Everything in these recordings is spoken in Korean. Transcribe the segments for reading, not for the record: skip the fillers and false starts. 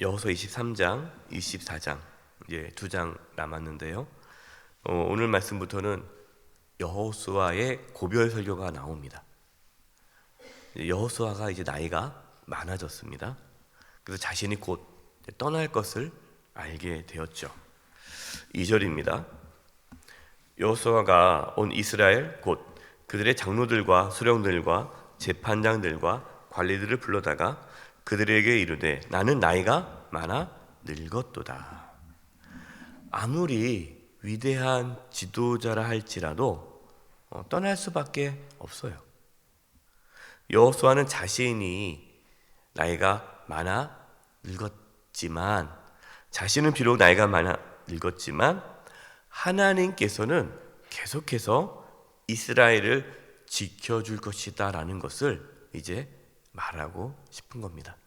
여호수아 23장, 24장 이제 두 장 남았는데요. 오늘 말씀부터는 여호수아의 고별 설교가 나옵니다. 여호수아가 이제 나이가 많아졌습니다. 그래서 자신이 곧 떠날 것을 알게 되었죠. 2절입니다. 여호수아가 온 이스라엘 곧 그들의 장로들과 수령들과 재판장들과 관리들을 불러다가 그들에게 이르되 나는 나이가 많아 늙었도다. 아무리 위대한 지도자라 할지라도 떠날 수밖에 없어요. 여호수아는 자신이 나이가 많아 늙었지만, 자신은 비록 나이가 많아 늙었지만 하나님께서는 계속해서 이스라엘을 지켜줄 것이다 라는 것을 이제 말하고 싶은 겁니다.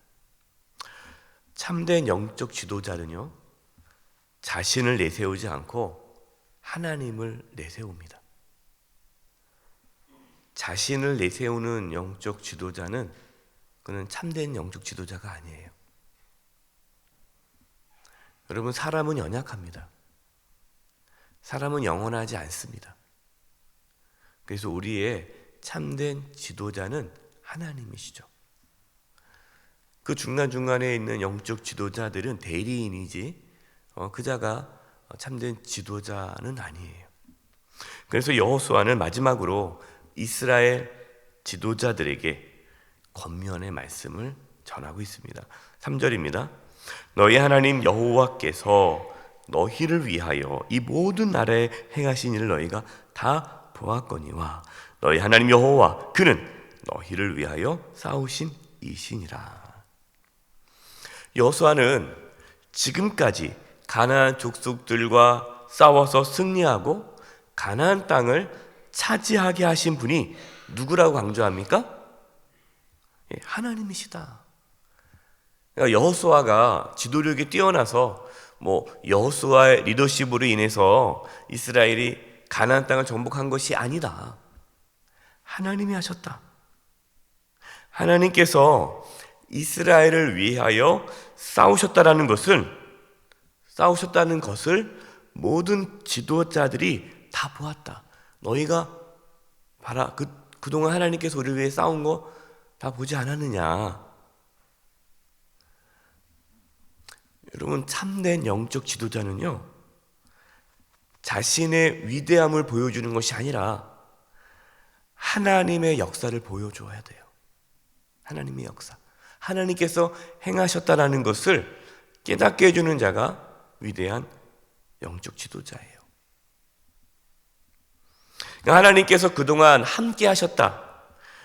참된 영적 지도자는요, 자신을 내세우지 않고 하나님을 내세웁니다. 자신을 내세우는 영적 지도자는 그는 참된 영적 지도자가 아니에요. 여러분, 사람은 연약합니다. 사람은 영원하지 않습니다. 그래서 우리의 참된 지도자는 하나님이시죠. 그 중간중간에 있는 영적 지도자들은 대리인이지 그자가 참된 지도자는 아니에요. 그래서 여호수아는 마지막으로 이스라엘 지도자들에게 권면의 말씀을 전하고 있습니다. 3절입니다. 너희 하나님 여호와께서 너희를 위하여 이 모든 나라에 행하신 일을 너희가 다 보았거니와 너희 하나님 여호와 그는 너희를 위하여 싸우신 이시니라. 여호수아는 지금까지 가나안 족속들과 싸워서 승리하고 가나안 땅을 차지하게 하신 분이 누구라고 강조합니까? 하나님이시다. 그러니까 여호수아가 지도력이 뛰어나서 여호수아의 리더십으로 인해서 이스라엘이 가나안 땅을 정복한 것이 아니다. 하나님이 하셨다. 하나님께서 이스라엘을 위하여 싸우셨다는 것을 모든 지도자들이 다 보았다. 너희가 봐라, 그동안 하나님께서 우리를 위해 싸운 거 다 보지 않았느냐. 여러분, 참된 영적 지도자는요, 자신의 위대함을 보여주는 것이 아니라 하나님의 역사를 보여줘야 돼요. 하나님의 역사, 하나님께서 행하셨다라는 것을 깨닫게 해주는 자가 위대한 영적 지도자예요. 그러니까 하나님께서 그동안 함께 하셨다,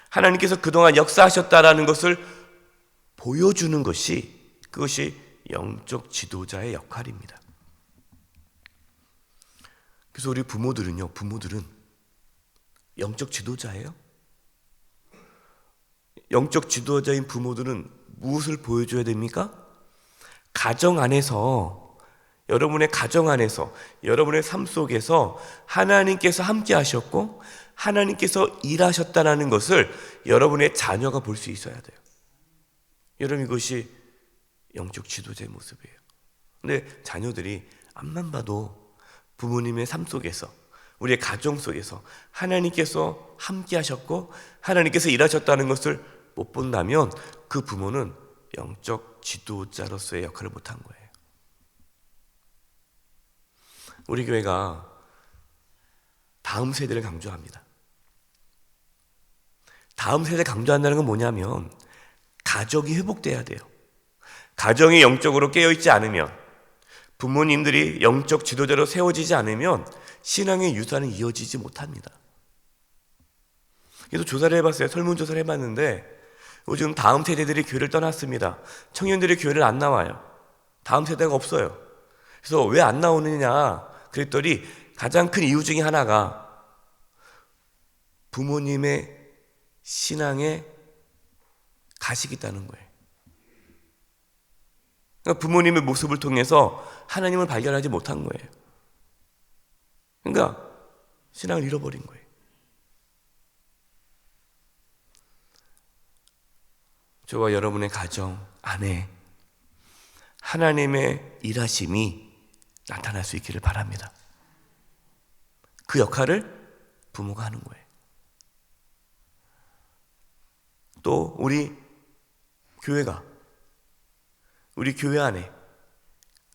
하나님께서 그동안 역사하셨다라는 것을 보여주는 것이, 그것이 영적 지도자의 역할입니다. 그래서 우리 부모들은 영적 지도자예요? 영적 지도자인 부모들은 무엇을 보여줘야 됩니까? 가정 안에서, 여러분의 가정 안에서, 여러분의 삶 속에서 하나님께서 함께 하셨고 하나님께서 일하셨다는 것을 여러분의 자녀가 볼 수 있어야 돼요. 여러분, 이것이 영적 지도자의 모습이에요. 근데 자녀들이 앞만 봐도 부모님의 삶 속에서, 우리의 가정 속에서 하나님께서 함께 하셨고 하나님께서 일하셨다는 것을 못 본다면 그 부모는 영적 지도자로서의 역할을 못한 거예요. 우리 교회가 다음 세대를 강조합니다. 다음 세대 강조한다는 건 뭐냐면 가족이 회복돼야 돼요. 가정이 영적으로 깨어있지 않으면, 부모님들이 영적 지도자로 세워지지 않으면 신앙의 유산은 이어지지 못합니다. 그래서 조사를 해봤어요. 설문조사를 해봤는데 요즘 다음 세대들이 교회를 떠났습니다. 청년들이 교회를 안 나와요. 다음 세대가 없어요. 그래서 왜 안 나오느냐 그랬더니 가장 큰 이유 중에 하나가 부모님의 신앙에 가식이 있다는 거예요. 그러니까 부모님의 모습을 통해서 하나님을 발견하지 못한 거예요. 그러니까 신앙을 잃어버린 거예요. 저와 여러분의 가정 안에 하나님의 일하심이 나타날 수 있기를 바랍니다. 그 역할을 부모가 하는 거예요. 또 우리 교회 안에,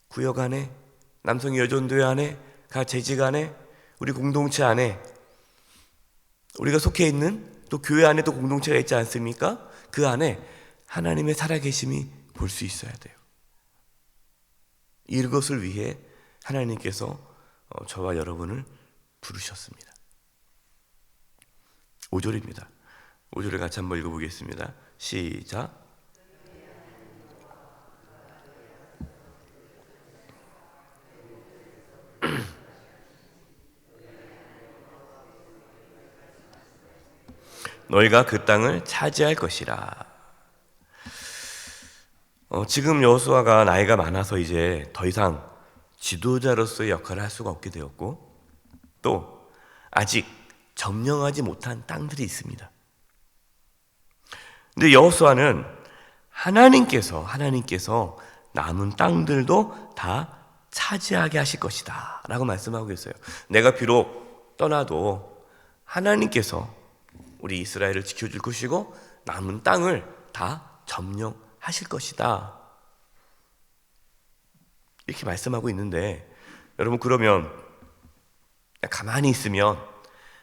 구역 안에, 남성 여전도회 안에, 각 재직 안에, 우리 공동체 안에, 우리가 속해 있는 또 교회 안에도 공동체가 있지 않습니까? 그 안에 하나님의 살아계심이 볼 수 있어야 돼요. 이것을 위해 하나님께서 저와 여러분을 부르셨습니다. 5절입니다. 5절을 같이 한번 읽어보겠습니다. 시작. 너희가 그 땅을 차지할 것이라. 지금 여호수아가 나이가 많아서 이제 더 이상 지도자로서의 역할을 할 수가 없게 되었고, 또 아직 점령하지 못한 땅들이 있습니다. 근데 여호수아는 하나님께서 남은 땅들도 다 차지하게 하실 것이다 라고 말씀하고 있어요. 내가 비록 떠나도 하나님께서 우리 이스라엘을 지켜줄 것이고 남은 땅을 다 점령하실 것이다, 이렇게 말씀하고 있는데, 여러분 그러면 가만히 있으면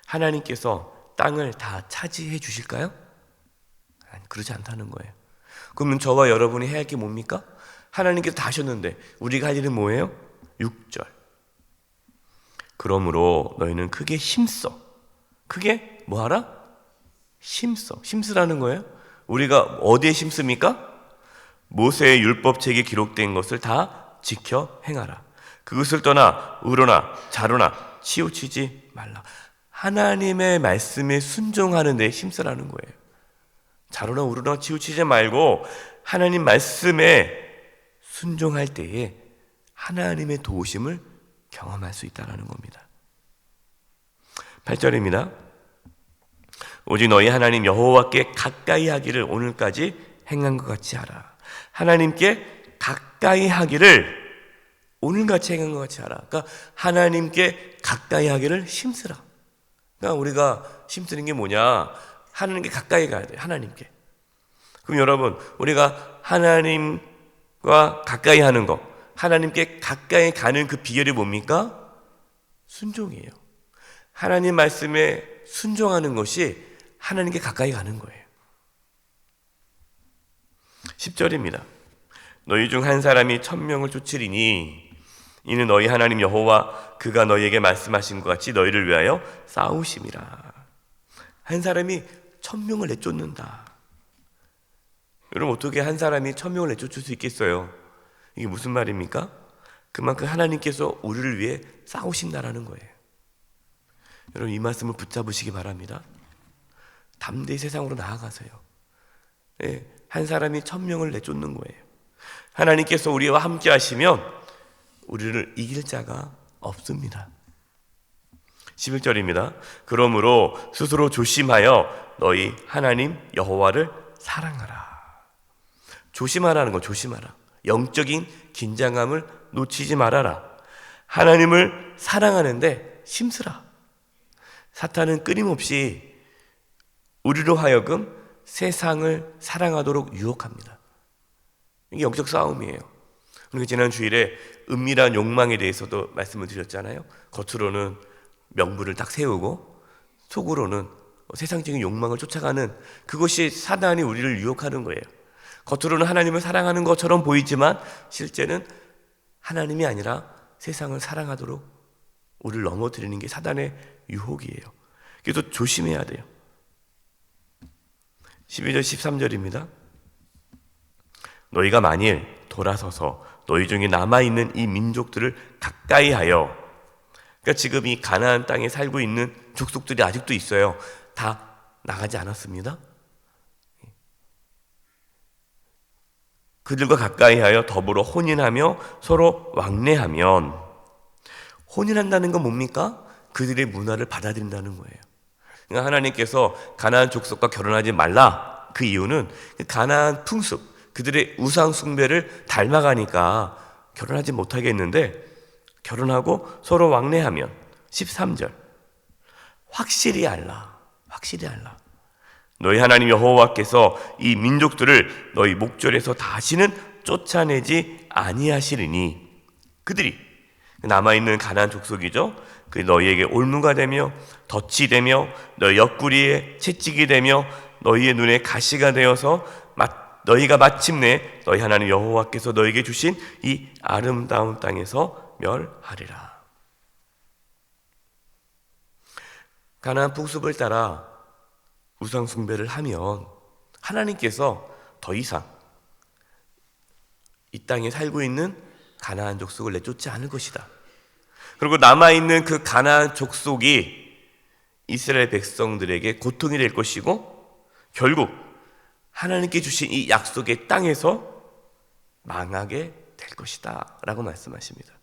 하나님께서 땅을 다 차지해 주실까요? 아니, 그러지 않다는 거예요. 그러면 저와 여러분이 해야 할 게 뭡니까? 하나님께서 다 하셨는데 우리가 할 일은 뭐예요? 6절. 그러므로 너희는 크게 힘써. 크게 뭐하라? 힘써. 힘쓰라는 거예요. 우리가 어디에 힘씁니까? 모세의 율법책에 기록된 것을 다 지켜 행하라. 그것을 떠나 우로나 자로나 치우치지 말라. 하나님의 말씀에 순종하는 데 힘쓰라는 거예요. 자로나 우로나 치우치지 말고 하나님 말씀에 순종할 때에 하나님의 도우심을 경험할 수 있다는 겁니다. 8절입니다. 오직 너희 하나님 여호와께 가까이 하기를 오늘까지 행한 것 같이 하라. 하나님께 가까이 하기를 오늘같이 행한 것 같이 하라. 그러니까 하나님께 가까이 하기를 힘쓰라. 그러니까 우리가 힘쓰는 게 뭐냐? 하나님께 가까이 가야 돼요. 하나님께. 그럼 여러분, 우리가 하나님과 가까이 하는 것, 하나님께 가까이 가는 그 비결이 뭡니까? 순종이에요. 하나님 말씀에 순종하는 것이 하나님께 가까이 가는 거예요. 10절입니다. 너희 중 한 사람이 1000명을 쫓으리니 이는 너희 하나님 여호와 그가 너희에게 말씀하신 것 같이 너희를 위하여 싸우심이라. 한 사람이 1000명을 내쫓는다. 여러분, 어떻게 한 사람이 1000명을 내쫓을 수 있겠어요? 이게 무슨 말입니까? 그만큼 하나님께서 우리를 위해 싸우신다라는 거예요. 여러분, 이 말씀을 붙잡으시기 바랍니다. 담대히 세상으로 나아가세요. 예, 한 사람이 1000명을 내쫓는 거예요. 하나님께서 우리와 함께 하시면 우리를 이길 자가 없습니다. 11절입니다. 그러므로 스스로 조심하여 너희 하나님 여호와를 사랑하라. 조심하라는 거, 조심하라. 영적인 긴장감을 놓치지 말아라. 하나님을 사랑하는데 힘쓰라. 사탄은 끊임없이 우리로 하여금 세상을 사랑하도록 유혹합니다. 이게 영적 싸움이에요. 그러니까 지난 주일에 은밀한 욕망에 대해서도 말씀을 드렸잖아요. 겉으로는 명분을 딱 세우고 속으로는 세상적인 욕망을 쫓아가는, 그것이 사단이 우리를 유혹하는 거예요. 겉으로는 하나님을 사랑하는 것처럼 보이지만 실제는 하나님이 아니라 세상을 사랑하도록 우리를 넘어뜨리는 게 사단의 유혹이에요. 그래서 조심해야 돼요. 12절 13절입니다. 너희가 만일 돌아서서 너희 중에 남아있는 이 민족들을 가까이 하여, 그러니까 지금 이 가나안 땅에 살고 있는 족속들이 아직도 있어요. 다 나가지 않았습니다. 그들과 가까이 하여 더불어 혼인하며 서로 왕래하면, 혼인한다는 건 뭡니까? 그들의 문화를 받아들인다는 거예요. 그러니까 하나님께서 가나안 족속과 결혼하지 말라, 그 이유는 가나안 풍습, 그들의 우상 숭배를 닮아가니까 결혼하지 못하겠는데 결혼하고 서로 왕래하면 13절 확실히 알라. 너희 하나님 여호와께서 이 민족들을 너희 목전에서 다시는 쫓아내지 아니하시리니 그들이 남아있는 가나안 족속이죠. 그 너희에게 올무가 되며 덫이 되며 너희 옆구리에 채찍이 되며 너희의 눈에 가시가 되어서 너희가 마침내 너희 하나님 여호와께서 너희에게 주신 이 아름다운 땅에서 멸하리라. 가나안 풍습을 따라 우상 숭배를 하면 하나님께서 더 이상 이 땅에 살고 있는 가나안 족속을 내쫓지 않을 것이다. 그리고 남아있는 그 가나안 족속이 이스라엘 백성들에게 고통이 될 것이고 결국 하나님께 주신 이 약속의 땅에서 망하게 될 것이다 라고 말씀하십니다.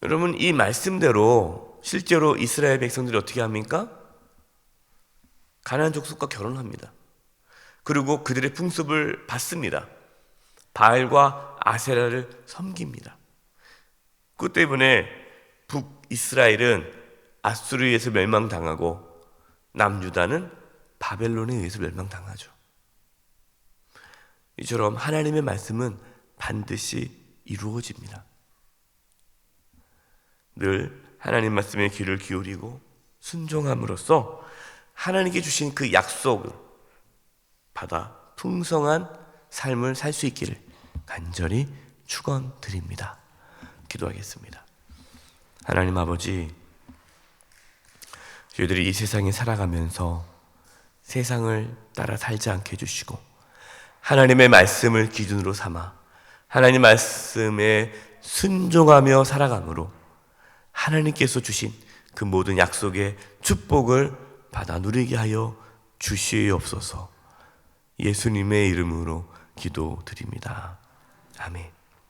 여러분, 이 말씀대로 실제로 이스라엘 백성들이 어떻게 합니까? 가나안 족속과 결혼합니다. 그리고 그들의 풍습을 받습니다. 바알과 아세라를 섬깁니다. 그 때문에 북이스라엘은 아수르에 의해서 멸망당하고 남유다는 바벨론에 의해서 멸망당하죠. 이처럼 하나님의 말씀은 반드시 이루어집니다. 늘 하나님 말씀에 귀를 기울이고 순종함으로써 하나님께 주신 그 약속을 받아 풍성한 삶을 살 수 있기를 간절히 축원드립니다. 기도하겠습니다. 하나님 아버지, 저희들이 이 세상에 살아가면서 세상을 따라 살지 않게 해주시고 하나님의 말씀을 기준으로 삼아 하나님 말씀에 순종하며 살아감으로 하나님께서 주신 그 모든 약속의 축복을 받아 누리게 하여 주시옵소서. 예수님의 이름으로 기도드립니다. 아멘.